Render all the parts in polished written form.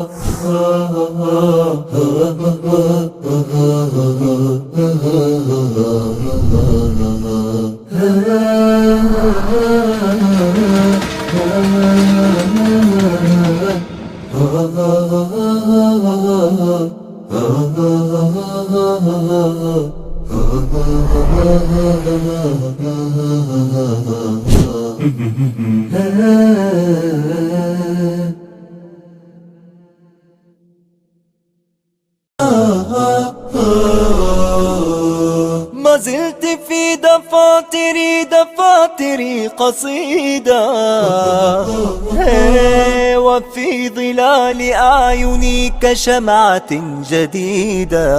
ما زلت في دفاتري قصيدة، وفي ظلال أعيني كشمعة جديدة،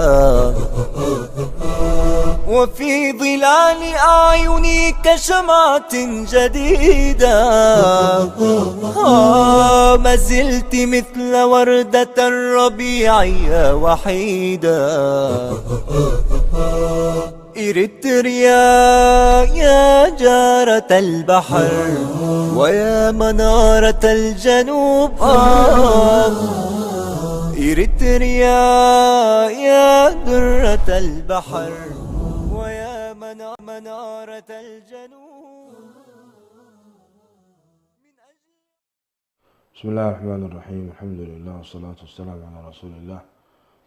وفي ظلال أعيني كشمعة جديدة. ما زلت مثل وردة الربيع يا وحيدة. إريتريا يا جارة البحر ويا منارة الجنوب، إريتريا يا درة البحر ويا منارة الجنوب. بسم الله الرحمن الرحيم. الحمد لله والصلاة والسلام على رسول الله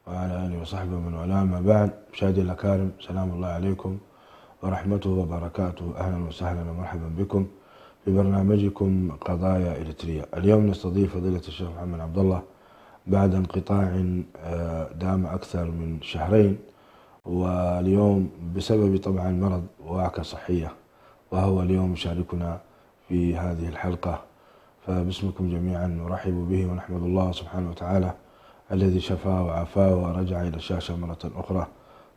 وعلى آله وصحبه ومن والاه. ما بعد، مشاهدي الأكارم، سلام الله عليكم ورحمته وبركاته. أهلا وسهلا ومرحبا بكم في برنامجكم قضايا إريتريا. اليوم نستضيف فضيلة الشيخ محمد عبد الله بعد انقطاع دام أكثر من شهرين، واليوم بسبب طبعا مرض وعكة صحية، وهو اليوم يشاركنا في هذه الحلقة. فباسمكم جميعا نرحب به ونحمد الله سبحانه وتعالى الذي شفاه وعافاه ورجع إلى الشاشة مرة أخرى.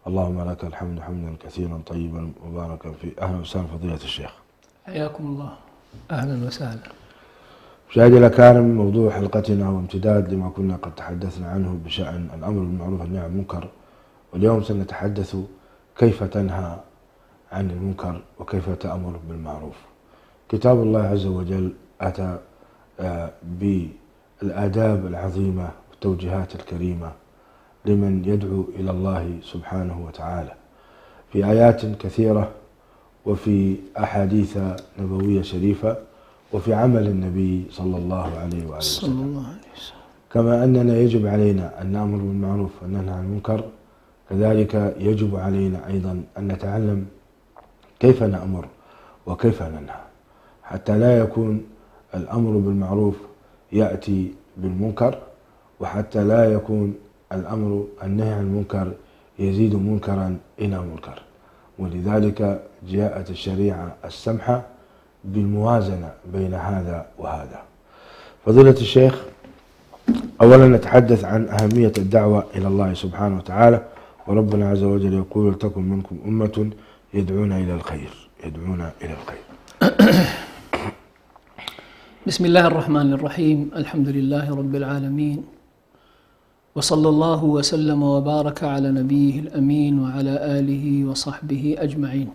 اللهم لك الحمد حمدا كثيرا طيبا مباركا فيه. أهلا وسهلا فضيلة الشيخ، حياكم الله. أهلا وسهلا. مشاهدي الأكارم، موضوع حلقتنا هو امتداد لما كنا قد تحدثنا عنه بشأن الأمر بالمعروف والنهي عن المنكر، واليوم سنتحدث كيف تنهى عن المنكر وكيف تأمر بالمعروف. كتاب الله عز وجل أتى بالآداب العظيمة والتوجيهات الكريمة لمن يدعو إلى الله سبحانه وتعالى في آيات كثيرة، وفي أحاديث نبوية شريفة، وفي عمل النبي صلى الله عليه وآله وسلم. كما أننا يجب علينا أن نأمر بالمعروف وننهى عن المنكر، كذلك يجب علينا أيضا أن نتعلم كيف نأمر وكيف ننهى، حتى لا يكون الأمر بالمعروف يأتي بالمنكر، وحتى لا يكون الأمر النهي عن المنكر يزيد منكرا إلى منكر. ولذلك جاءت الشريعة السمحة بالموازنة بين هذا وهذا. فضيلة الشيخ، أولا نتحدث عن أهمية الدعوة إلى الله سبحانه وتعالى، وربنا عز وجل يقول: ولتكن منكم أمة يدعون إلى الخير. بسم الله الرحمن الرحيم. الحمد لله رب العالمين، وصلى الله وسلم وبارك على نبيه الأمين وعلى آله وصحبه أجمعين.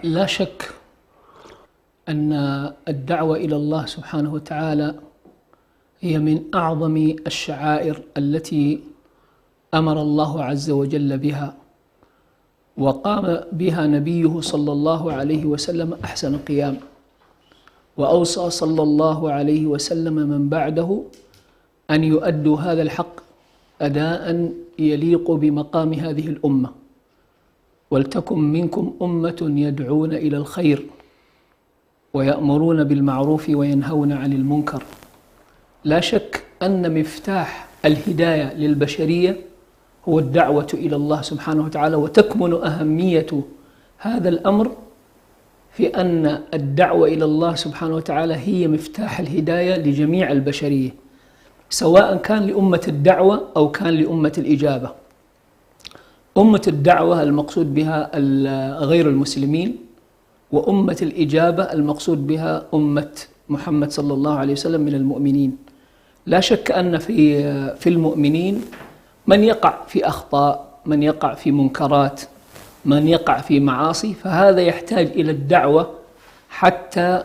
لا شك أن الدعوة إلى الله سبحانه وتعالى هي من أعظم الشعائر التي أمر الله عز وجل بها، وقام بها نبيه صلى الله عليه وسلم أحسن قيام، وأوصى صلى الله عليه وسلم من بعده أن يؤدوا هذا الحق أداء يليق بمقام هذه الأمة. ولتكن منكم أمة يدعون إلى الخير ويأمرون بالمعروف وينهون عن المنكر. لا شك أن مفتاح الهداية للبشرية هو الدعوة إلى الله سبحانه وتعالى، وتكمن أهمية هذا الأمر في أن الدعوة إلى الله سبحانه وتعالى هي مفتاح الهداية لجميع البشرية، سواء كان لأمة الدعوة أو كان لأمة الإجابة. أمة الدعوة المقصود بها غير المسلمين، وأمة الإجابة المقصود بها أمة محمد صلى الله عليه وسلم من المؤمنين. لا شك أن في المؤمنين من يقع في أخطاء، من يقع في منكرات، من يقع في معاصي، فهذا يحتاج إلى الدعوة حتى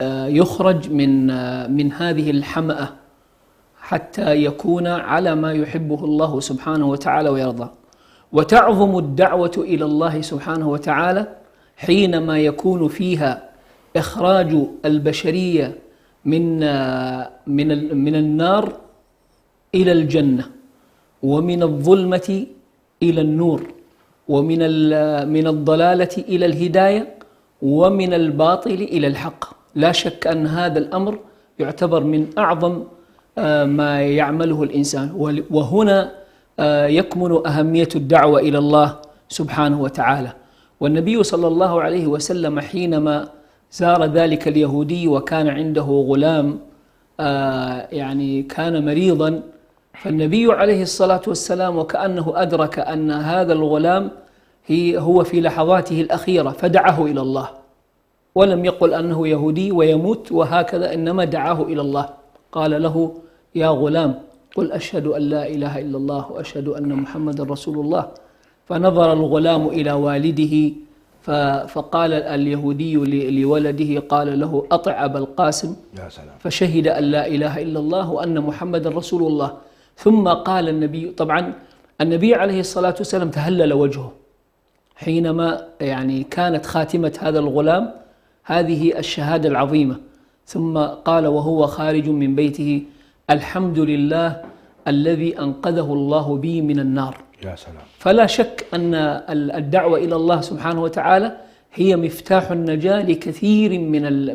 يخرج من هذه الحمأة حتى يكون على ما يحبه الله سبحانه وتعالى ويرضى. وتعظم الدعوة إلى الله سبحانه وتعالى حينما يكون فيها إخراج البشرية من النار إلى الجنة، ومن الظلمة إلى النور، ومن الضلالة إلى الهداية، ومن الباطل إلى الحق. لا شك أن هذا الأمر يعتبر من أعظم ما يعمله الإنسان، وهنا يكمن أهمية الدعوة إلى الله سبحانه وتعالى. والنبي صلى الله عليه وسلم حينما زار ذلك اليهودي وكان عنده غلام يعني كان مريضا، فالنبي عليه الصلاة والسلام وكأنه أدرك أن هذا الغلام هو في لحظاته الأخيرة فدعاه إلى الله، ولم يقل أنه يهودي ويموت وهكذا، إنما دعاه إلى الله. قال له: يا غلام، قل أشهد أن لا إله إلا الله وأشهد أن محمد رسول الله. فنظر الغلام إلى والده فقال اليهودي لولده، قال له: أطع أبا القاسم. يا سلام. فشهد أن لا إله إلا الله وأن محمد رسول الله. ثم قال النبي، طبعا النبي عليه الصلاة والسلام تهلل وجهه حينما يعني كانت خاتمة هذا الغلام هذه الشهادة العظيمة. ثم قال وهو خارج من بيته: الحمد لله الذي أنقذه الله بي من النار. يا سلام. فلا شك أن الدعوة إلى الله سبحانه وتعالى هي مفتاح النجاة لكثير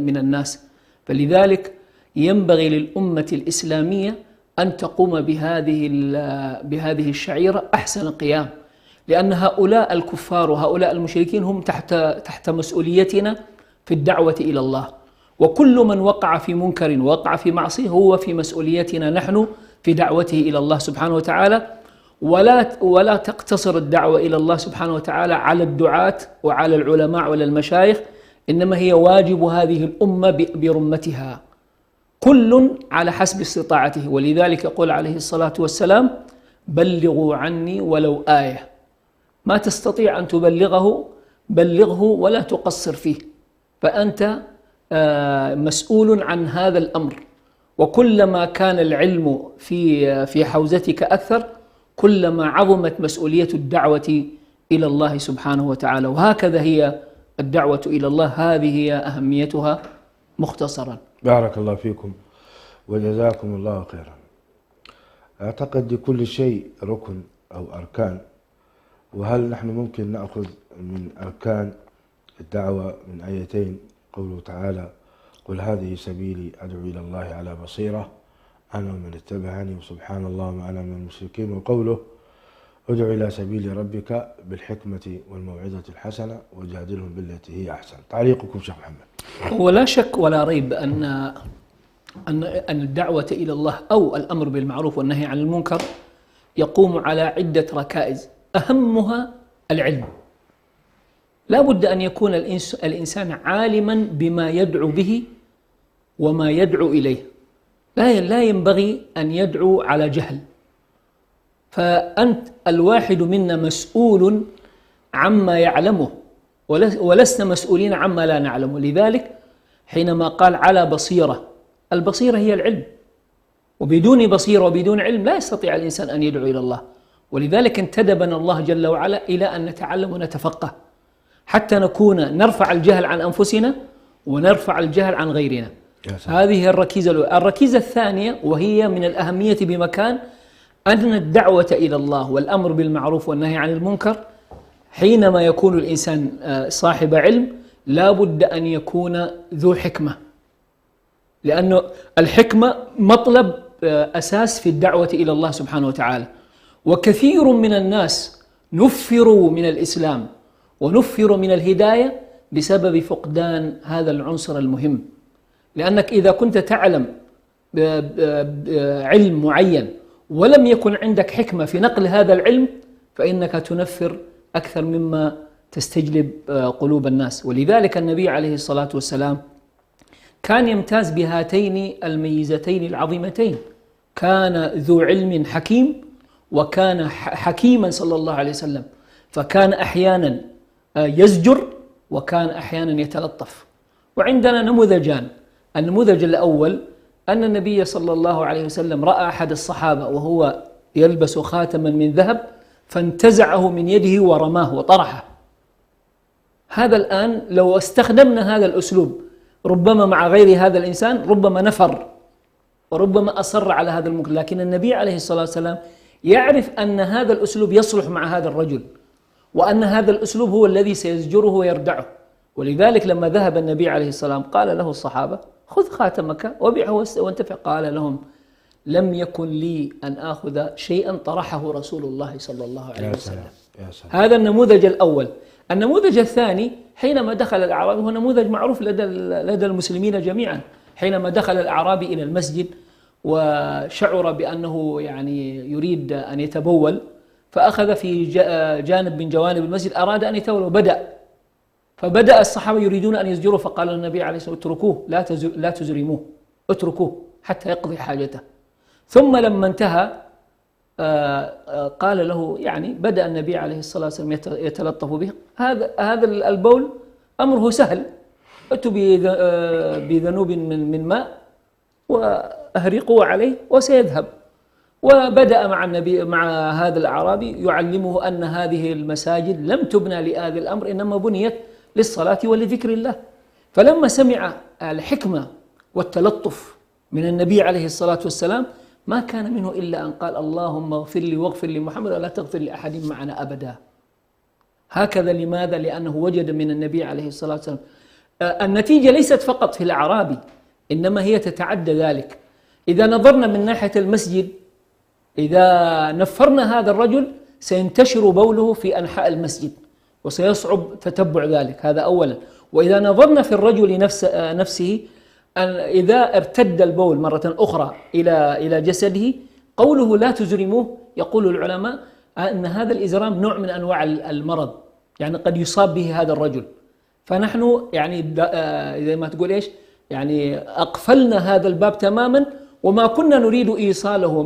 من الناس. فلذلك ينبغي للأمة الإسلامية أن تقوم بهذه الشعيرة أحسن قيام، لأن هؤلاء الكفار وهؤلاء المشركين هم تحت مسؤوليتنا في الدعوة إلى الله، وكل من وقع في منكر ووقع في معصية هو في مسؤوليتنا نحن في دعوته إلى الله سبحانه وتعالى. ولا تقتصر الدعوة إلى الله سبحانه وتعالى على الدعاة وعلى العلماء وعلى المشايخ، إنما هي واجب هذه الأمة برمتها، كل على حسب استطاعته. ولذلك يقول عليه الصلاة والسلام: بلغوا عني ولو آية. ما تستطيع أن تبلغه بلغه ولا تقصر فيه، فأنت مسؤول عن هذا الأمر. وكلما كان العلم في حوزتك أكثر كلما عظمت مسؤولية الدعوة إلى الله سبحانه وتعالى. وهكذا هي الدعوة إلى الله، هذه هي أهميتها مختصرا. بارك الله فيكم وجزاكم الله خيرا. أعتقد لكل شيء ركن أو أركان، وهل نحن ممكن نأخذ من أركان الدعوة من آيتين؟ قوله تعالى: قل هذه سبيلي أدعو إلى الله على بصيرة أنا ومن اتبعني وسبحان الله ما أنا من المشركين. وقوله: ادع إلى سبيل ربك بالحكمة والموعظة الحسنة وجادلهم بالتي هي أحسن. تعليقكم شيخ محمد. ولا شك ولا ريب أن الدعوة إلى الله أو الأمر بالمعروف والنهي عن المنكر يقوم على عدة ركائز، أهمها العلم. لا بد أن يكون الإنسان عالما بما يدعو به وما يدعو إليه، لا ينبغي أن يدعو على جهل. فأنت الواحد منا مسؤول عما يعلمه، ولسنا مسؤولين عما لا نعلمه. لذلك حينما قال على بصيرة، البصيرة هي العلم، وبدون بصيرة وبدون علم لا يستطيع الإنسان أن يدعو إلى الله. ولذلك انتدبنا الله جل وعلا إلى أن نتعلم ونتفقه حتى نكون نرفع الجهل عن أنفسنا ونرفع الجهل عن غيرنا. هذه الركيزة الأولى. الركيزة الثانية وهي من الأهمية بمكان، أن الدعوة إلى الله والأمر بالمعروف والنهي عن المنكر حينما يكون الإنسان صاحب علم لا بد أن يكون ذو حكمة، لأن الحكمة مطلب أساس في الدعوة إلى الله سبحانه وتعالى. وكثير من الناس نفروا من الإسلام ونفروا من الهداية بسبب فقدان هذا العنصر المهم. لأنك إذا كنت تعلم علم معين ولم يكن عندك حكمة في نقل هذا العلم فإنك تنفر أكثر مما تستجلب قلوب الناس. ولذلك النبي عليه الصلاة والسلام كان يمتاز بهاتين الميزتين العظيمتين، كان ذو علم حكيم وكان حكيما صلى الله عليه وسلم، فكان أحيانا يزجر وكان أحيانا يتلطف. وعندنا نموذجان، النموذج الأول أن النبي صلى الله عليه وسلم رأى أحد الصحابة وهو يلبس خاتما من ذهب فانتزعه من يده ورماه وطرحه. هذا الآن لو استخدمنا هذا الأسلوب ربما مع غير هذا الإنسان ربما نفر وربما أصر على هذا المنكر، لكن النبي عليه الصلاة والسلام يعرف أن هذا الأسلوب يصلح مع هذا الرجل وأن هذا الأسلوب هو الذي سيزجره ويردعه. ولذلك لما ذهب النبي عليه السلام قال له الصحابة خذ خاتمك وبيعه وانتفع. قال لهم لم يكن لي أن آخذ شيئا طرحه رسول الله صلى الله عليه وسلم. هذا النموذج الأول. النموذج الثاني حينما دخل الأعرابي، هو نموذج معروف لدى المسلمين جميعا، حينما دخل الأعرابي إلى المسجد وشعر بأنه يعني يريد أن يتبول، فأخذ في جانب من جوانب المسجد أراد أن يتبول فبدأ الصحابة يريدون أن يزجروا، فقال النبي عليه الصلاة والسلام اتركوه لا تزرموه، اتركوه حتى يقضي حاجته. ثم لما انتهى قال له يعني بدأ النبي عليه الصلاة والسلام يتلطف به، هذا البول أمره سهل، اتوا بذنوب من ماء وأهرقوا عليه وسيذهب. وبدأ مع هذا الأعرابي يعلمه أن هذه المساجد لم تبنى لهذا الأمر، إنما بنيت للصلاة ولذكر الله. فلما سمع الحكمة والتلطف من النبي عليه الصلاة والسلام ما كان منه إلا أن قال اللهم اغفر لي واغفر لمحمد ولا تغفر لأحد معنا أبدا. هكذا. لماذا؟ لأنه وجد من النبي عليه الصلاة والسلام النتيجة ليست فقط في الأعرابي، إنما هي تتعدى ذلك. إذا نظرنا من ناحية المسجد، إذا نفرنا هذا الرجل سينتشر بوله في أنحاء المسجد وسيصعب تتبع ذلك، هذا أولا. وإذا نظرنا في الرجل نفسه، إذا ارتد البول مرة أخرى إلى جسده، قوله لا تزرموه، يقول العلماء أن هذا الإزرام نوع من أنواع المرض، يعني قد يصاب به هذا الرجل. فنحن يعني زي ما تقول إيش، يعني أقفلنا هذا الباب تماما، وما كنا نريد إيصاله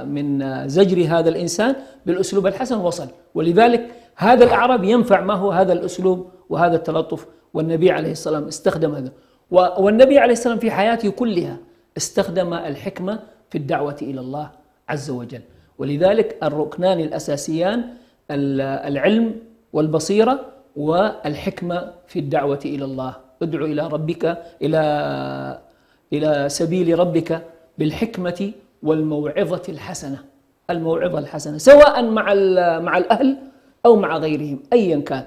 من زجر هذا الإنسان بالأسلوب الحسن وصل. ولذلك هذا الأعراب ينفع ما هو هذا الأسلوب وهذا التلطف، والنبي عليه الصلاة والسلام استخدم هذا. والنبي عليه السلام في حياته كلها استخدم الحكمة في الدعوة إلى الله عز وجل. ولذلك الركنان الأساسيان العلم والبصيرة والحكمة في الدعوة إلى الله. ادعو إلى ربك إلى سبيل ربك بالحكمة والموعظة الحسنة. الموعظة الحسنة سواء مع الأهل أو مع غيرهم أيا كان.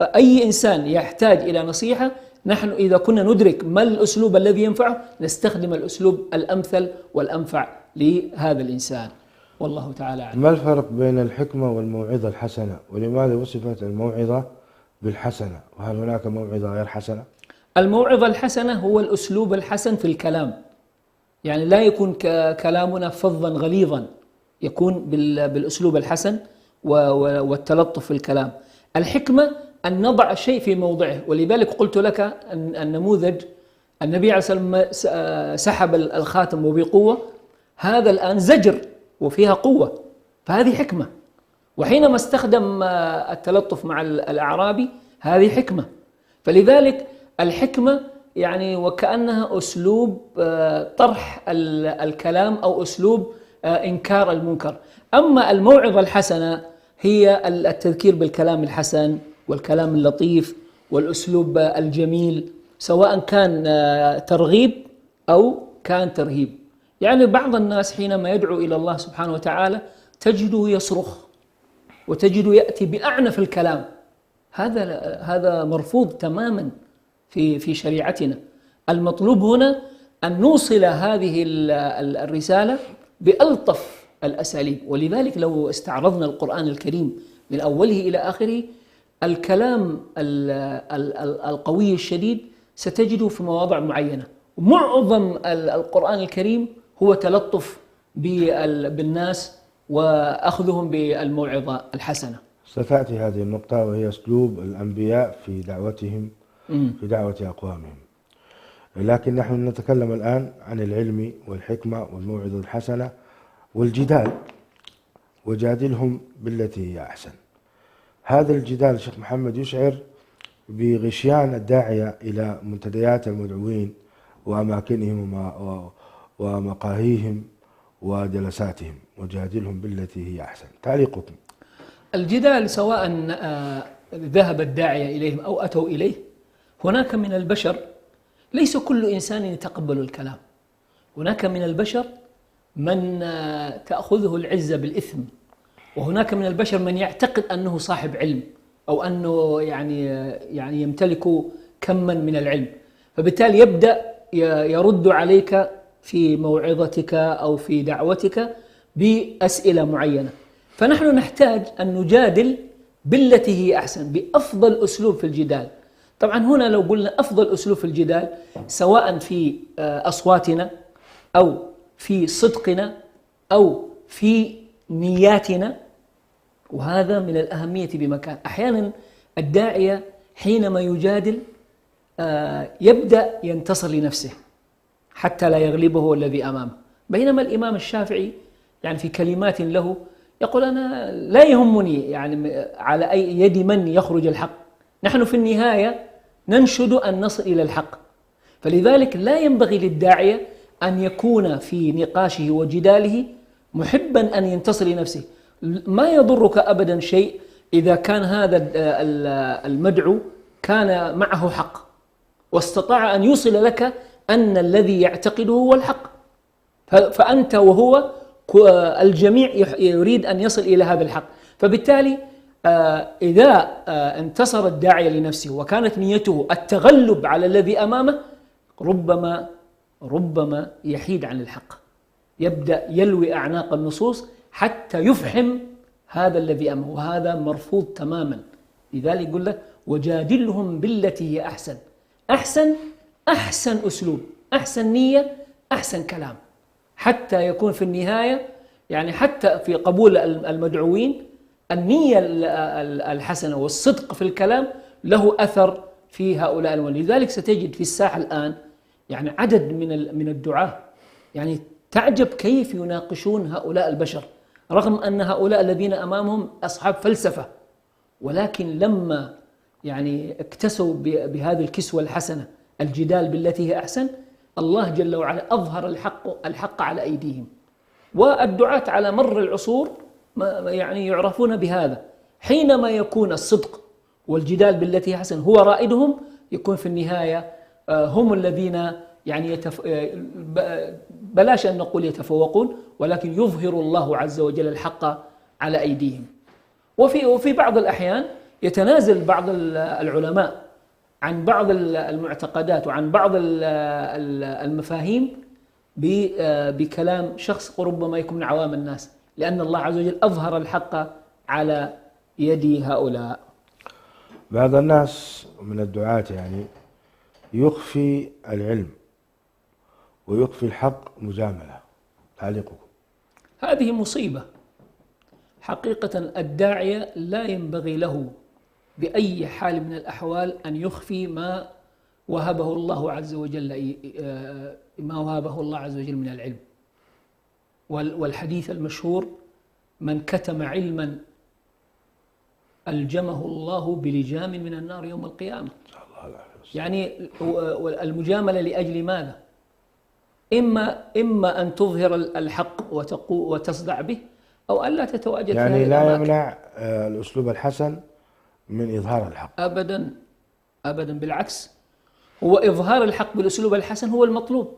أي إنسان يحتاج إلى نصيحة، نحن إذا كنا ندرك ما الأسلوب الذي ينفعه نستخدم الأسلوب الأمثل والأنفع لهذا الإنسان. والله تعالى أعلم. ما الفرق بين الحكمة والموعظة الحسنة؟ ولماذا وصفت الموعظة بالحسنة وهل هناك موعظة غير حسنة؟ الموعظة الحسنة هو الأسلوب الحسن في الكلام، يعني لا يكون كلامنا فظا غليظا، يكون بالأسلوب الحسن والتلطف في الكلام. الحكمة أن نضع الشيء في موضعه. ولذلك قلت لك أن النموذج النبي عليه الصلاة والسلام سحب الخاتم وبقوة، هذا الآن زجر وفيها قوة، فهذه حكمة. وحينما استخدم التلطف مع الأعرابي هذه حكمة. فلذلك الحكمة يعني وكأنها أسلوب طرح الكلام أو أسلوب إنكار المنكر. أما الموعظة الحسنة هي التذكير بالكلام الحسن والكلام اللطيف والأسلوب الجميل، سواء كان ترغيب أو كان ترهيب. يعني بعض الناس حينما يدعو إلى الله سبحانه وتعالى تجده يصرخ وتجده يأتي بأعنف الكلام، هذا مرفوض تماما في شريعتنا. المطلوب هنا أن نوصل هذه الرسالة بألطف الأساليب. ولذلك لو استعرضنا القرآن الكريم من أوله إلى آخره، الكلام القوي الشديد ستجده في مواضع معينة. معظم القرآن الكريم هو تلطف بالناس وأخذهم بالموعظة الحسنة. ستأتي هذه النقطة وهي أسلوب الأنبياء في دعوتهم في دعوة أقوامهم. لكن نحن نتكلم الآن عن العلم والحكمة والموعظة الحسنة والجدال، وجادلهم بالتي هي أحسن. هذا الجدال شيخ محمد يشعر بغشيان الداعية إلى منتديات المدعوين وأماكنهم ومقاهيهم وجلساتهم، وجادلهم بالتي هي أحسن. تعليقكم؟ الجدال سواء ذهب الداعية إليهم أو أتوا إليه، هناك من البشر ليس كل إنسان يتقبل الكلام. هناك من البشر من تأخذه العزة بالإثم، وهناك من البشر من يعتقد أنه صاحب علم أو أنه يعني يمتلك كما من العلم، فبالتالي يبدأ يرد عليك في موعظتك أو في دعوتك بأسئلة معينة. فنحن نحتاج أن نجادل بالتي هي أحسن، بأفضل أسلوب في الجدال. طبعا هنا لو قلنا أفضل أسلوب في الجدال، سواء في أصواتنا أو في صدقنا أو في نياتنا، وهذا من الأهمية بمكان. أحيانا الداعية حينما يجادل يبدأ ينتصر لنفسه حتى لا يغلبه الذي أمامه، بينما الإمام الشافعي يعني في كلمات له يقول: أنا لا يهمني يعني على أي يد من يخرج الحق، نحن في النهاية ننشد أن نصل إلى الحق. فلذلك لا ينبغي للداعية أن يكون في نقاشه وجداله محبا أن ينتصر لنفسه. ما يضرك أبدا شيء إذا كان هذا المدعو كان معه حق واستطاع أن يوصل لك أن الذي يعتقده هو الحق، فأنت وهو الجميع يريد أن يصل إلى هذا الحق. فبالتالي إذا انتصر الداعية لنفسه وكانت نيته التغلب على الذي أمامه، ربما يحيد عن الحق، يبدأ يلوي أعناق النصوص حتى يفحم هذا الذي أمامه، وهذا مرفوض تماما. لذلك يقول له: وجادلهم بالتي هي أحسن. أحسن أسلوب، أحسن نية، أحسن كلام، حتى يكون في النهاية يعني حتى في قبول المدعوين النية الحسنة والصدق في الكلام له أثر في هؤلاء. ولذلك ستجد في الساحة الآن يعني عدد من الدعاة يعني تعجب كيف يناقشون هؤلاء البشر، رغم أن هؤلاء الذين أمامهم أصحاب فلسفة، ولكن لما يعني اكتسوا بهذه الكسوة الحسنة الجدال بالتي هي أحسن، الله جل وعلا أظهر الحق على أيديهم. والدعاة على مر العصور يعني يعرفون بهذا، حينما يكون الصدق والجدال بالتي هي أحسن هو رائدهم، يكون في النهاية هم الذين يعني بلاش أن نقول يتفوقون، ولكن يظهر الله عز وجل الحق على أيديهم. وفي بعض الأحيان يتنازل بعض العلماء عن بعض المعتقدات وعن بعض المفاهيم بكلام شخص ربما يكون من عوام الناس، لأن الله عز وجل أظهر الحق على يد هؤلاء. بعض الناس من الدعاة يعني يخفي العلم ويخفي الحق مجاملة. تعليقكم؟ هذه مصيبة حقيقة. الداعية لا ينبغي له بأي حال من الأحوال أن يخفي ما وهبه الله عز وجل من العلم. والحديث المشهور: من كتم علما ألجمه الله بلجام من النار يوم القيامة. يعني المجاملة لأجل ماذا؟ إما أن تظهر الحق وتصدع به، أو ألا تتواجد يعني لا يمنع الأسلوب الحسن من إظهار الحق أبدا أبدا، بالعكس، هو إظهار الحق بالأسلوب الحسن هو المطلوب،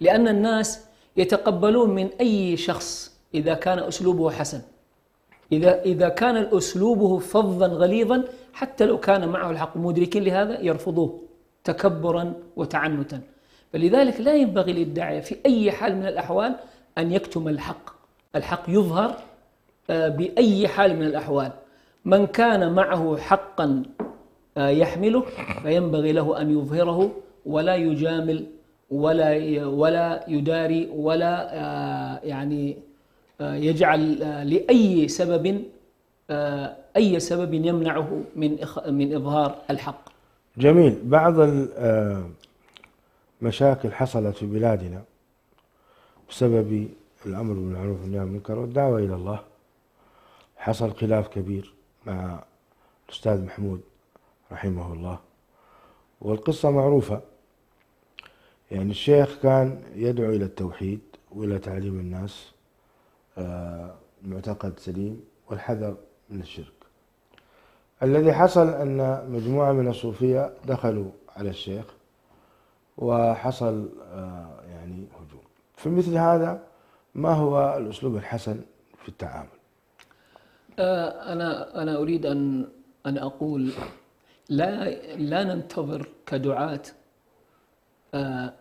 لأن الناس يتقبلون من أي شخص إذا كان أسلوبه حسن. إذا كان أسلوبه فظا غليظا حتى لو كان معه الحق مدركين لهذا يرفضوه تكبرا وتعنتا. فلذلك لا ينبغي للداعية في أي حال من الأحوال أن يكتم الحق يظهر بأي حال من الأحوال. من كان معه حقا يحمله فينبغي له أن يظهره، ولا يجامل ولا يداري ولا يعني يجعل لأي سبب يمنعه من إظهار الحق. جميل. بعض المشاكل حصلت في بلادنا بسبب الأمر بالمعروف والنهي عن المنكر والدعوة إلى الله. حصل خلاف كبير مع الأستاذ محمود رحمه الله، والقصة معروفة. يعني الشيخ كان يدعو إلى التوحيد وإلى تعليم الناس معتقد سليم والحذر من الشرك. الذي حصل أن مجموعة من الصوفية دخلوا على الشيخ وحصل يعني هجوم. في مثل هذا ما هو الأسلوب الحسن في التعامل؟ أنا أريد أن أقول لا ننتظر كدعاة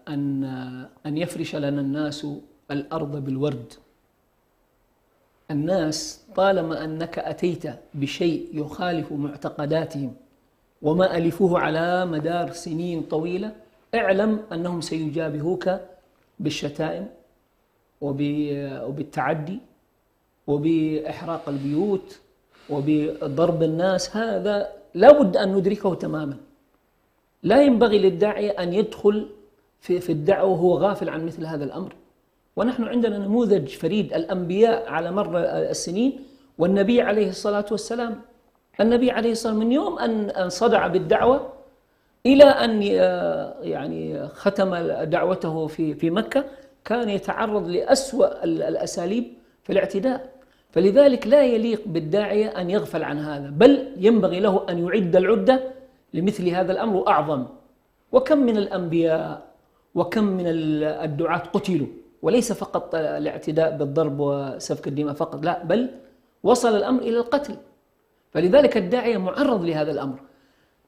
أن يفرش لنا الناس الأرض بالورد. الناس طالما أنك أتيت بشيء يخالف معتقداتهم وما ألفوه على مدار سنين طويلة، اعلم أنهم سيجابهوك بالشتائم وبالتعدي وبإحراق البيوت وبضرب الناس. هذا لا بد أن ندركه تماما. لا ينبغي للداعية أن يدخل في الدعوة وهو غافل عن مثل هذا الأمر. ونحن عندنا نموذج فريد، الأنبياء على مر السنين، والنبي عليه الصلاة والسلام. النبي عليه الصلاة والسلام من يوم أن صدع بالدعوة إلى أن يعني ختم دعوته في مكة كان يتعرض لأسوأ الأساليب في الاعتداء. فلذلك لا يليق بالداعية أن يغفل عن هذا، بل ينبغي له أن يعد العدة لمثل هذا الأمر وأعظم. وكم من الأنبياء وكم من الدعاة قتلوا، وليس فقط الاعتداء بالضرب وسفك الدماء فقط، لا، بل وصل الأمر إلى القتل. فلذلك الداعية معرض لهذا الأمر.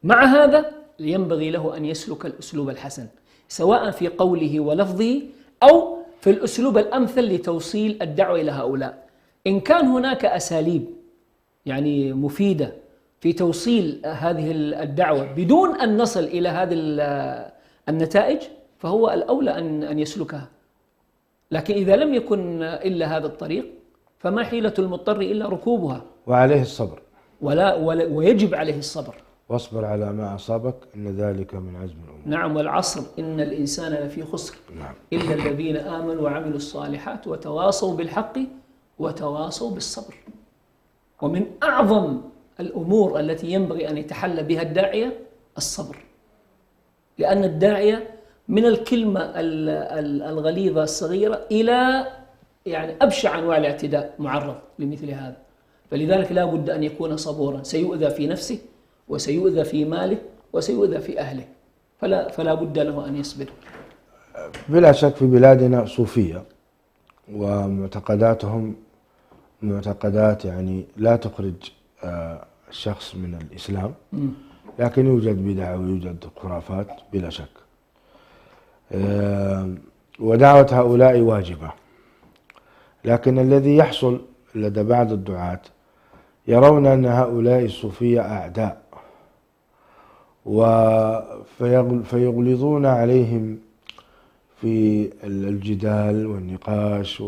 مع هذا ينبغي له أن يسلك الأسلوب الحسن، سواء في قوله ولفظه أو في الأسلوب الأمثل لتوصيل الدعوة إلى هؤلاء. إن كان هناك أساليب يعني مفيدة في توصيل هذه الدعوة بدون أن نصل إلى هذه النتائج فهو الأولى أن يسلكها. لكن إذا لم يكن إلا هذا الطريق فما حيلة المضطر إلا ركوبها. وعليه الصبر. ويجب عليه الصبر. واصبر على ما أصابك إن ذلك من عزم الأمور. نعم، والعصر إن الإنسان لفي خسر. نعم. إلا الذين آمنوا وعملوا الصالحات وتواصوا بالحق وتواصوا بالصبر. ومن أعظم الأمور التي ينبغي أن يتحلى بها الداعية الصبر، لأن الداعية من الكلمة الغليظة الصغيرة إلى يعني أبشع أنواع الاعتداء معرض لمثل هذا. فلذلك لا بد أن يكون صبورا، سيؤذى في نفسه وسيؤذى في ماله وسيؤذى في أهله، فلا بد له أن يصبر. بلا شك في بلادنا صوفية ومعتقداتهم معتقدات يعني لا تخرج الشخص من الإسلام، لكن يوجد بدع ويوجد خرافات بلا شك. ودعوة هؤلاء واجبة، لكن الذي يحصل لدى بعض الدعاة يرون أن هؤلاء الصوفية أعداء فيغلظون عليهم في الجدال والنقاش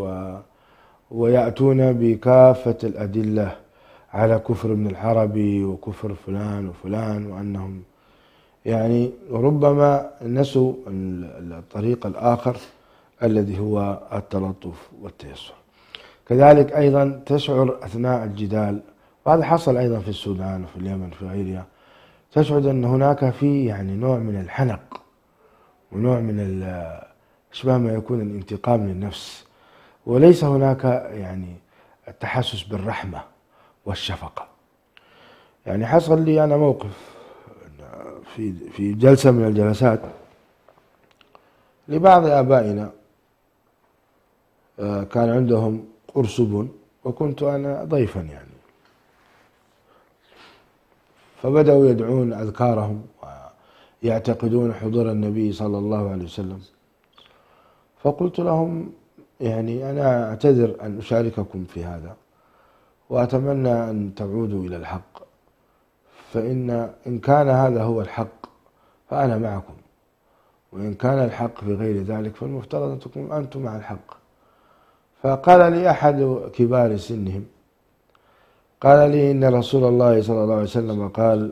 ويأتون بكافة الأدلة على كفر ابن العربي وكفر فلان وفلان، وأنهم يعني ربما نسوا الطريق الآخر الذي هو التلطف والتيسر. كذلك أيضا تشعر أثناء الجدال، وهذا حصل أيضا في السودان وفي اليمن في غيرها، تشعر أن هناك في يعني نوع من الحنق ونوع من أشبه ما يكون الانتقام للنفس، وليس هناك يعني التحسس بالرحمة والشفقة. يعني حصل لي أنا موقف في جلسة من الجلسات لبعض آبائنا كان عندهم قرصب وكنت أنا ضيفا يعني، فبدأوا يدعون أذكارهم ويعتقدون حضور النبي صلى الله عليه وسلم. فقلت لهم يعني أنا أعتذر أن أشارككم في هذا، وأتمنى أن تعودوا إلى الحق، إن كان هذا هو الحق فأنا معكم، وإن كان الحق في غير ذلك فالمفترض أن تكونوا أنتم مع الحق. فقال لي أحد كبار سنهم، قال لي إن رسول الله صلى الله عليه وسلم قال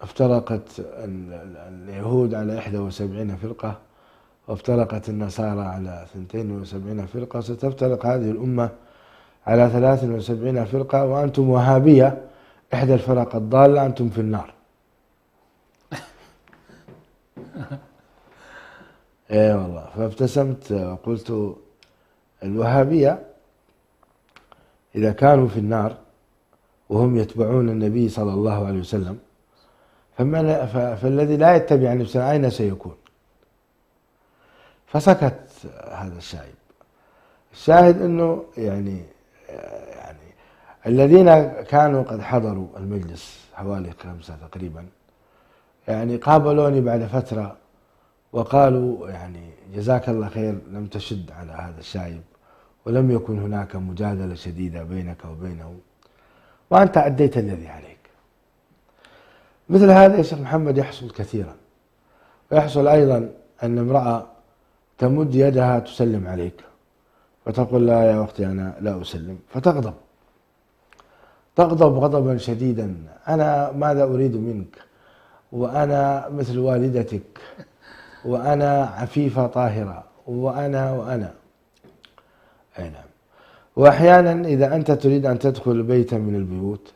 افترقت اليهود على 71 فرقة وافترقت النصارى على 72 فرقة، ستفترق هذه الأمة على 73 فرقة، وأنتم وهابية إحدى الفرق الضالة، أنتم في النار. اي والله. فابتسمت وقلت الوهابية إذا كانوا في النار وهم يتبعون النبي صلى الله عليه وسلم فالذي لا يتبع النبي صلى الله عليه وسلم أين سيكون؟ فسكت هذا الشايب. الشاهد أنه يعني الذين كانوا قد حضروا المجلس حوالي 5 تقريبا يعني قابلوني بعد فترة وقالوا يعني جزاك الله خير، لم تشد على هذا الشايب ولم يكن هناك مجادلة شديدة بينك وبينه وأنت أديت الذي عليك. مثل هذا يا شيخ محمد يحصل كثيرا، ويحصل أيضا أن امرأة تمد يدها تسلم عليك فتقول لا يا أختي أنا لا أسلم، فتغضب غضبا شديدا، أنا ماذا أريد منك وأنا مثل والدتك وأنا عفيفة طاهرة وأنا أي نعم. وأحيانا إذا أنت تريد أن تدخل بيتا من البيوت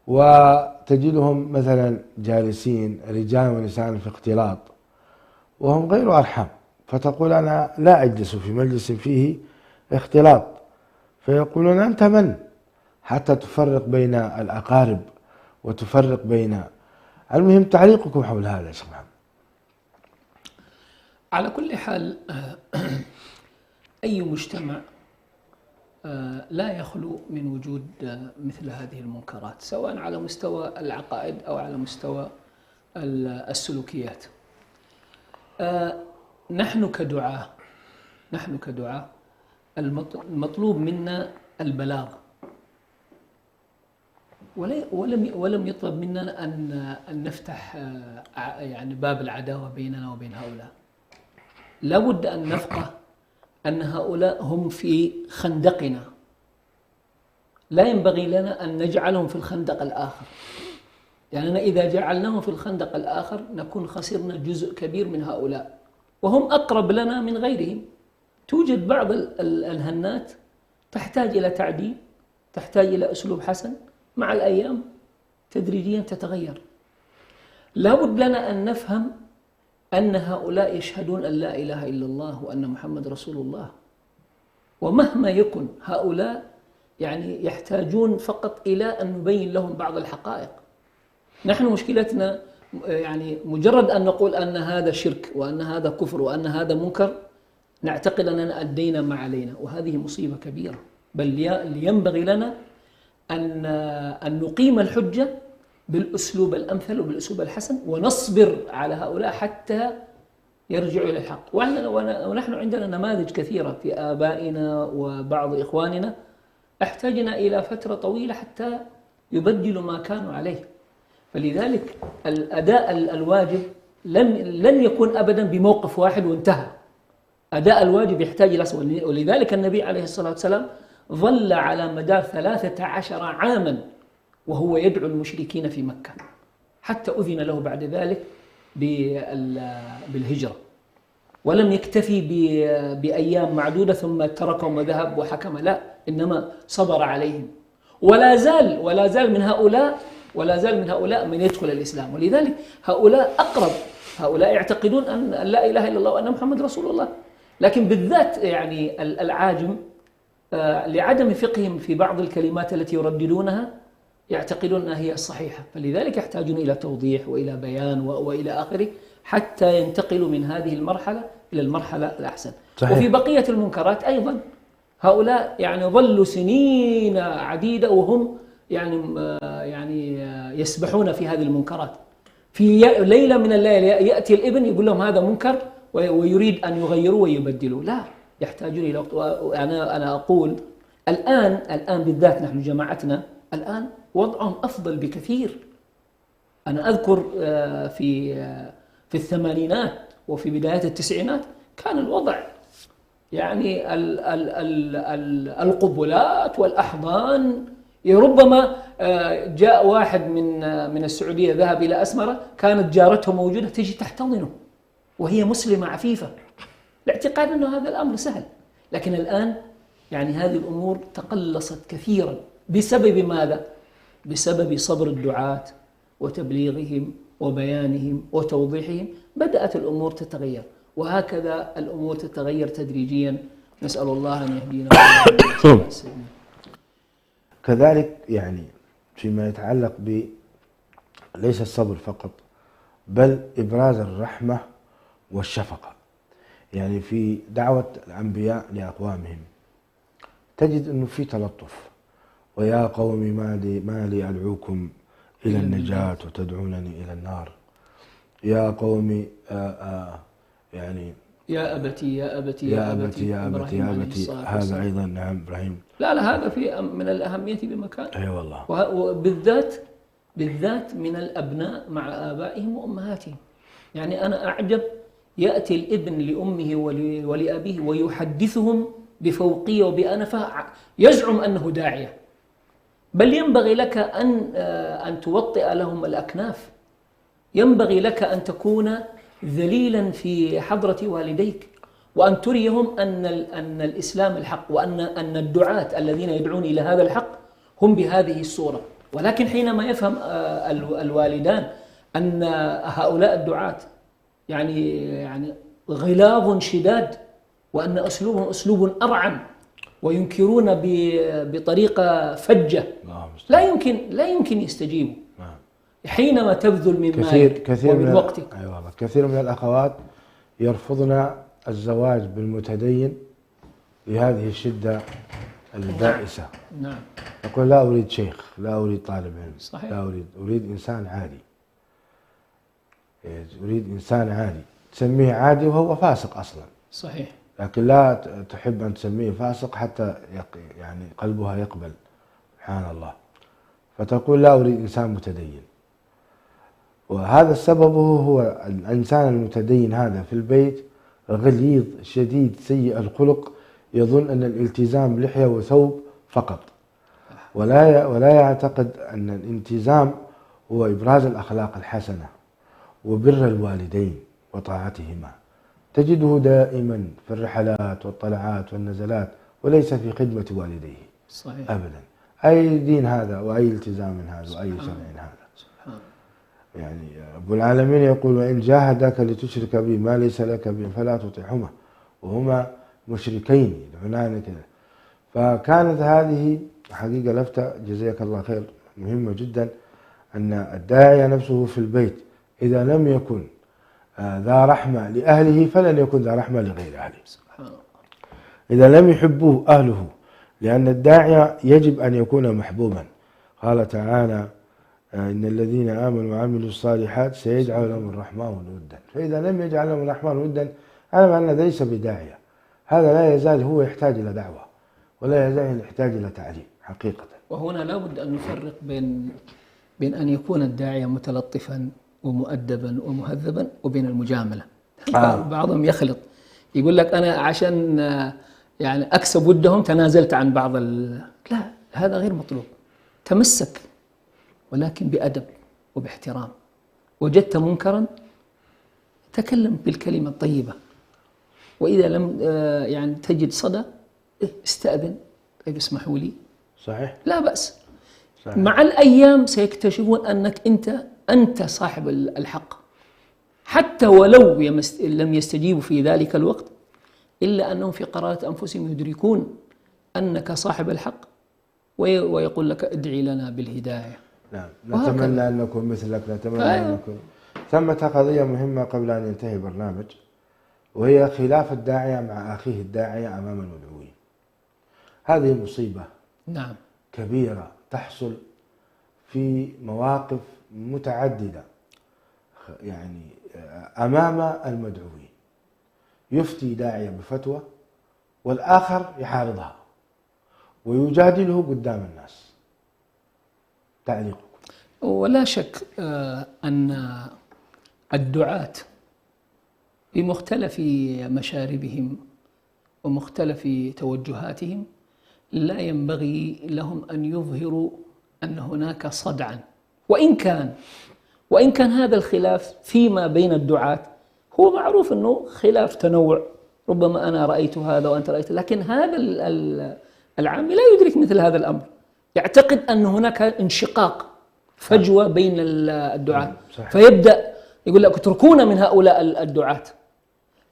وتجدهم مثلا جالسين رجال ونساء في اختلاط وهم غير أرحم، فتقول أنا لا أجلس في مجلس فيه اختلاط، فيقولون أنت من حتى تفرق بين الأقارب وتفرق بين. المهم تعليقكم حول هذا يا شيخ محمد. على كل حال أي مجتمع لا يخلو من وجود مثل هذه المنكرات، سواء على مستوى العقائد أو على مستوى السلوكيات. نحن كدعاة المطلوب منا البلاغ، ولم يطلب منا أن نفتح يعني باب العداوة بيننا وبين هؤلاء. لابد أن نفقه أن هؤلاء هم في خندقنا، لا ينبغي لنا أن نجعلهم في الخندق الآخر، يعني إذا جعلناهم في الخندق الآخر نكون خسرنا جزء كبير من هؤلاء، وهم أقرب لنا من غيرهم. توجد بعض الهنات تحتاج إلى تعديل، تحتاج إلى أسلوب حسن، مع الأيام تدريجيا تتغير. لابد لنا أن نفهم أن هؤلاء يشهدون أن لا إله إلا الله وأن محمد رسول الله، ومهما يكن هؤلاء يعني يحتاجون فقط إلى أن نبين لهم بعض الحقائق. نحن مشكلتنا يعني مجرد أن نقول أن هذا شرك وأن هذا كفر وأن هذا منكر نعتقد أننا أدينا ما علينا، وهذه مصيبة كبيرة. بل ينبغي لنا أن نقيم الحجة بالأسلوب الأمثل وبالأسلوب الحسن، ونصبر على هؤلاء حتى يرجعوا إلى الحق. ونحن عندنا نماذج كثيرة في آبائنا وبعض إخواننا احتاجنا إلى فترة طويلة حتى يبدلوا ما كانوا عليه. فلذلك الأداء الواجب لن يكون أبدا بموقف واحد وانتهى. أداء الواجب يحتاج إلى، ولذلك النبي عليه الصلاة والسلام ظل على مدار 13 عاما وهو يدعو المشركين في مكة، حتى أذن له بعد ذلك بالهجرة، ولم يكتفي بأيام معدودة ثم تركهم وذهب وحكم، لا، إنما صبر عليهم. ولا زال من هؤلاء من يدخل الإسلام. ولذلك هؤلاء أقرب، هؤلاء يعتقدون أن لا إله إلا الله وأن محمد رسول الله، لكن بالذات يعني العاجم لعدم فقههم في بعض الكلمات التي يرددونها يعتقدون أنها هي الصحيحة، فلذلك يحتاجون إلى توضيح وإلى بيان وإلى آخره حتى ينتقلوا من هذه المرحلة إلى المرحلة الأحسن. صحيح. وفي بقية المنكرات أيضا هؤلاء يعني ظلوا سنين عديدة وهم يعني يسبحون في هذه المنكرات. في ليلة من الليالي يأتي الابن يقول لهم هذا منكر ويريد أن يغيروا ويبدلوا، لا، يحتاجون إلى وقت. أنا أقول الآن بالذات نحن جماعتنا الآن وضعهم أفضل بكثير. أنا أذكر في الثمانينات وفي بدايات التسعينات كان الوضع يعني القبلات والأحضان، ربما جاء واحد من السعودية ذهب إلى أسمرة، كانت جارته موجودة تجي تحتضنه وهي مسلمة عفيفة، لاعتقاد أنه هذا الأمر سهل. لكن الآن يعني هذه الأمور تقلصت كثيرا. بسبب ماذا؟ بسبب صبر الدعاة وتبليغهم وبيانهم وتوضيحهم بدأت الأمور تتغير. وهكذا الأمور تتغير تدريجيا. نسأل الله أن يهدينا. كذلك يعني فيما يتعلق ليس الصبر فقط بل إبراز الرحمة والشفقة. يعني في دعوة الأنبياء لأقوامهم تجد أنه في تلطف، ويا قوم ما لي أدعوكم إلى النجاة وتدعونني إلى النار، يا قوم يعني يا أبتي يا أبتي يا أبتي يا أبتي يا أبتي. هذا أيضا نعم إبراهيم. لا هذا في من الأهمية بمكان. أي والله. بالذات من الأبناء مع آبائهم وأمهاتهم. يعني أنا أعجب، يأتي الابن لأمه ولأبيه ويحدثهم بفوقية وبأنفة، يزعم أنه داعية، بل ينبغي لك أن توطئ لهم الأكناف. ينبغي لك أن تكون ذليلا في حضرة والديك، وأن تريهم أن الإسلام الحق، وأن الدعاة الذين يدعون إلى هذا الحق هم بهذه الصورة. ولكن حينما يفهم الوالدان أن هؤلاء الدعاة يعني غلاظ شداد، وأن أسلوبهم أسلوب أرعن، وينكرون بطريقة فجة، لا يمكن يستجيبوا حينما تبذل من مالك ومن وقتك. أيوة، كثير من الأخوات يرفضن الزواج بالمتدين لهذه الشدة البائسة. نعم. يقول لا أريد شيخ، لا أريد طالب علم، صحيح. لا أريد إنسان عادي. أريد إنسان عادي، تسميه عادي وهو فاسق أصلا. صحيح. لكن لا تحب أن تسميه فاسق حتى يعني قلبها يقبل. سبحان الله. فتقول لا أريد إنسان متدين. وهذا السبب هو الإنسان المتدين هذا في البيت غليظ شديد سيء الخلق، يظن أن الالتزام لحية وثوب فقط، ولا يعتقد أن الالتزام هو إبراز الأخلاق الحسنة وبر الوالدين وطاعتهما. تجده دائما في الرحلات والطلعات والنزلات، وليس في خدمة والديه. صحيح. أبدا. أي دين هذا وأي التزام هذا وأي شرع هذا. يعني أبو العالمين يقول وإن جاهداك لتشرك بي ما ليس لك به فلا تطعهما، وهما مشركين يدعونان كذا. فكانت هذه حقيقة لفتة جزاك الله خير مهمة جدا، أن الداعية نفسه في البيت إذا لم يكن ذا رحمة لأهله فلن يكن ذا رحمة لغير أهله. سبحان الله. إذا لم يحبوه أهله، لأن الداعية يجب أن يكون محبوبا. قال تعالى إن الذين آمنوا وعملوا الصالحات سيجعل لهم الرحمن ودا. فإذا لم يجعل لهم الرحمن ودا علم أن ليس بداعية. هذا لا يزال هو يحتاج إلى دعوة، ولا يزال يحتاج إلى تعليم حقيقة. وهنا لا بد أن نفرق بين أن يكون الداعية متلطفا ومؤدبا ومهذبا وبين المجاملة. بعضهم يخلط، يقول لك أنا عشان يعني أكسب ودهم تنازلت عن بعض لا، هذا غير مطلوب. تمسك ولكن بأدب وباحترام. وجدت منكرا تكلم بالكلمة الطيبة، وإذا لم يعني تجد صدى استأذن، طيب اسمحوا لي. صحيح. لا بأس. صحيح. مع الأيام سيكتشفون أنك أنت صاحب الحق، حتى ولو لم يستجيبوا في ذلك الوقت، إلا أنهم في قرارة أنفسهم يدركون أنك صاحب الحق، ويقول لك ادعي لنا بالهداية. نعم. نتمنى أن نكون مثلك، نتمنى أن نكون. ثمة قضية مهمة قبل أن ينتهي البرنامج، وهي خلاف الداعية مع أخيه الداعية أمام المدعوين. هذه مصيبة. نعم. كبيرة تحصل في مواقف متعددة، يعني أمام المدعوين. يفتي داعية بفتوى والآخر يحاربها ويجادله قدام الناس. تعليقكم؟ ولا شك أن الدعاة بمختلف مشاربهم ومختلف توجهاتهم لا ينبغي لهم أن يظهروا أن هناك صدعا، وإن كان هذا الخلاف فيما بين الدعاة هو معروف أنه خلاف تنوع، ربما أنا رأيت هذا وأنت رأيت، لكن هذا العامي لا يدرك مثل هذا الأمر، يعتقد أن هناك انشقاق فجوة بين الدعاة. فيبدأ يقول لك اتركونا من هؤلاء الدعاة.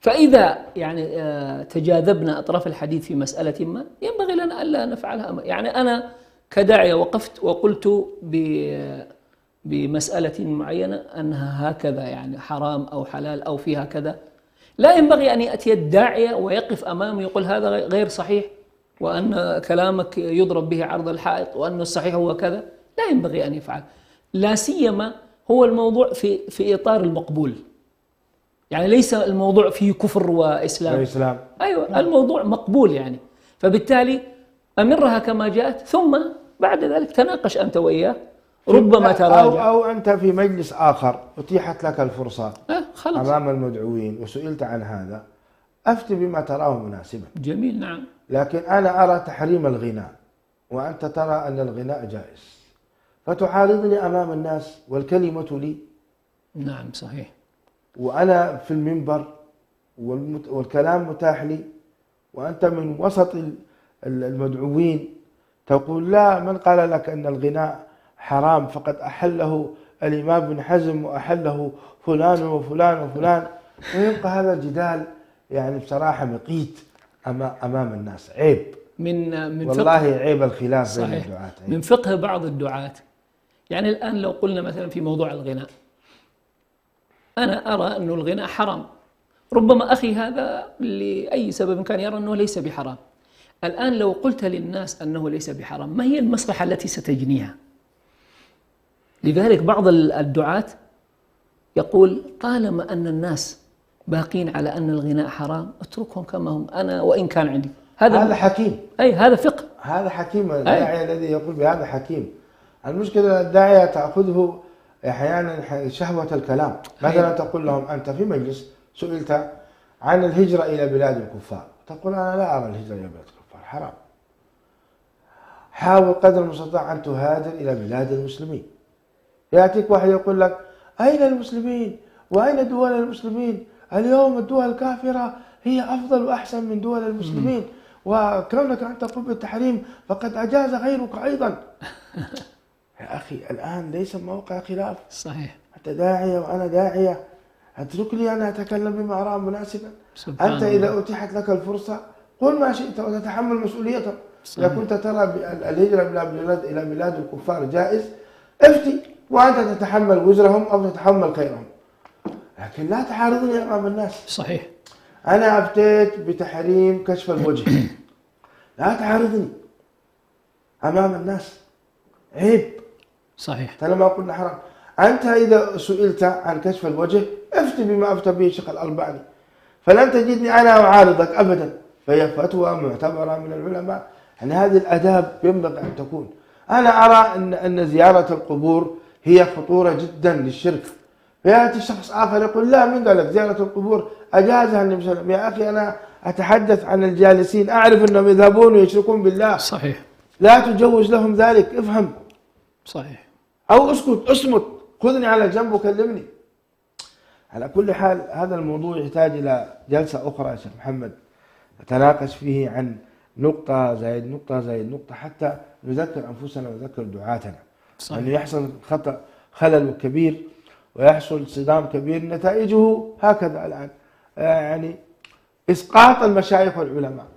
فإذا يعني تجاذبنا أطراف الحديث في مسألة ما ينبغي لنا ألا نفعلها. يعني أنا كداعية وقفت وقلت بمسألة معينة أنها هكذا يعني حرام أو حلال أو فيها كذا، لا ينبغي أن يأتي الداعية ويقف أمامي ويقول هذا غير صحيح وأن كلامك يضرب به عرض الحائط وأن الصحيح هو كذا. لا ينبغي أن يفعل، لا سيما هو الموضوع في إطار المقبول، يعني ليس الموضوع فيه كفر وإسلام. أيوة الموضوع مقبول يعني، فبالتالي أمرها كما جاءت ثم بعد ذلك تناقش أنت وإياه ربما تراجع. أو أنت في مجلس آخر أتيحت لك الفرصة خلاص أمام المدعوين وسئلت عن هذا، أفتي بما تراه مناسبا. جميل، نعم. لكن أنا أرى تحريم الغناء وأنت ترى أن الغناء جائز، فتعارضني أمام الناس والكلمة لي. نعم صحيح. وأنا في المنبر والكلام متاح لي، وأنت من وسط المدعوين تقول لا، من قال لك أن الغناء حرام؟ فقد أحله الإمام ابن حزم وأحله فلان وفلان وفلان. ويبقى هذا الجدال يعني بصراحة مقيت أمام الناس. عيب من والله عيب الخلاف بين الدعاة. من فقه بعض الدعاة. يعني الآن لو قلنا مثلا في موضوع الغناء، أنا أرى أن الغناء حرام، ربما أخي هذا لأي سبب كان يرى أنه ليس بحرام. الآن لو قلت للناس أنه ليس بحرام، ما هي المصلحة التي ستجنيها؟ لذلك بعض الدعاة يقول طالما أن الناس باقين على أن الغناء حرام اتركهم كما هم، أنا وإن كان عندي. هذا حكيم، أي هذا فقه، هذا حكيم. الداعية الذي يقول بهذا حكيم. المشكلة الداعية تأخذه أحيانا شهوة الكلام. مثلا تقول لهم أنت في مجلس سئلت عن الهجرة إلى بلاد الكفار، تقول أنا لا أرى الهجرة إلى بلاد الكفار حرام، حاول قدر المستطاع أن تهاجر إلى بلاد المسلمين. يأتيك واحد يقول لك أين المسلمين وأين دول المسلمين؟ اليوم الدول الكافرة هي أفضل وأحسن من دول المسلمين، وكونك أنت تقول بالتحريم فقد أجاز غيرك أيضا. يا أخي الآن ليس موقع خلاف. صحيح. أنت داعية وأنا داعية، اترك لي أنا أتكلم بما أراه مناسبا. أنت إذا أتيحت لك الفرصة قل ما شئت وتتحمل مسؤوليته. إذا كنت ترى الهجرة إلى بلاد الكفار جائز افتي وأنت تتحمل وزرهم أو تتحمل خيرهم، لكن لا تعارضني أمام الناس. صحيح. أنا أفتيت بتحريم كشف الوجه، لا تعارضني أمام الناس، عيب. صحيح. لما قلنا حرام. أنت إذا سئلت عن كشف الوجه افتي بما أفتى به الشيخ الألباني، فلن تجدني أنا أعارضك أبدا، فهي فتوى معتبرة من العلماء. يعني هذه الآداب ينبغي أن تكون. أنا أرى أن زيارة القبور هي خطورة جدا للشرك، فيأتي شخص آخر يقول لا، من قال لك زيارة القبور أجازها النبي صلى الله عليه وسلم؟ يا أخي أنا أتحدث عن الجالسين، أعرف أنهم يذهبون ويشركون بالله. صحيح. لا تجوز لهم ذلك، افهم. صحيح. أو اسكت، اصمت، خذني على جنب وكلمني. على كل حال هذا الموضوع يحتاج إلى جلسة أخرى يا شيخ محمد نتناقش فيه عن نقطة زائد نقطة زائد نقطة حتى نذكر أنفسنا ونذكر دعاتنا. أنه يعني يحصل خلل كبير ويحصل صدام كبير نتائجه هكذا الآن، يعني إسقاط المشايخ والعلماء.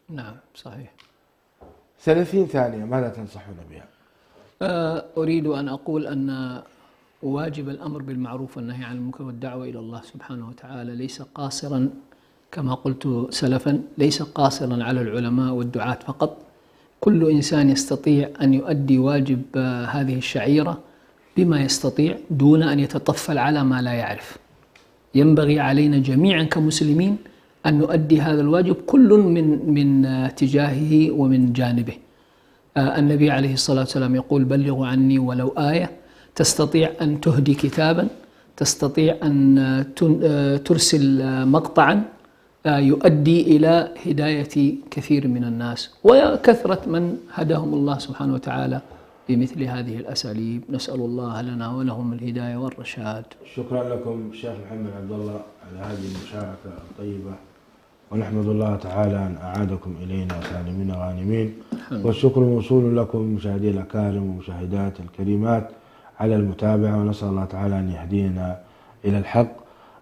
نعم صحيح. 30 ثانية ماذا تنصحون بها؟ أريد أن أقول أن واجب الأمر بالمعروف والنهي عن المنكر والدعوة إلى الله سبحانه وتعالى ليس قاصرا كما قلت سلفا، ليس قاصرا على العلماء والدعاة فقط. كل إنسان يستطيع أن يؤدي واجب هذه الشعيرة بما يستطيع دون أن يتطفل على ما لا يعرف. ينبغي علينا جميعا كمسلمين أن نؤدي هذا الواجب كل من تجاهه ومن جانبه. النبي عليه الصلاة والسلام يقول بلغوا عني ولو آية. تستطيع أن تهدي كتابا، تستطيع أن ترسل مقطعا يؤدي إلى هداية كثير من الناس وكثرة من هداهم الله سبحانه وتعالى بمثل هذه الأساليب. نسأل الله لنا ولهم الهداية والرشاد. شكرا لكم الشيخ محمد عبد الله على هذه المشاركة الطيبة، ونحمد الله تعالى أن أعادكم إلينا سالمين غانمين، والشكر موصول لكم مشاهدي الأكارم ومشاهدات الكريمات على المتابعة، ونسأل الله تعالى أن يهدينا إلى الحق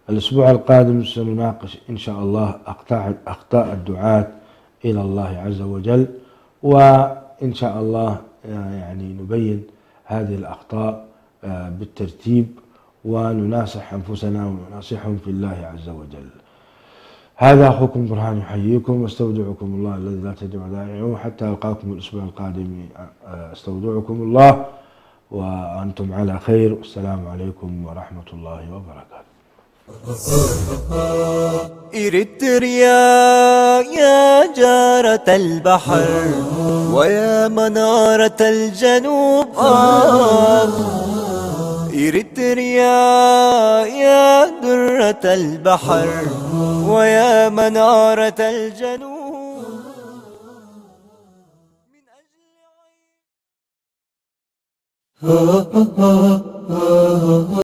الأسبوع القادم سنناقش إن شاء الله أخطاء الدعاة إلى الله عز وجل، وإن شاء الله يعني نبين هذه الأخطاء بالترتيب ونناصح أنفسنا ونناصحهم في الله عز وجل. هذا أخوكم برهان يحييكم واستودعكم الله الذي لا تضيع ودائعه حتى ألقاكم الأسبوع القادم. استودعكم الله وأنتم على خير، والسلام عليكم ورحمة الله وبركاته. إريتريا يا جارة البحر ويا منارة الجنوب، إريتريا يا درة البحر ويا منارة الجنوب.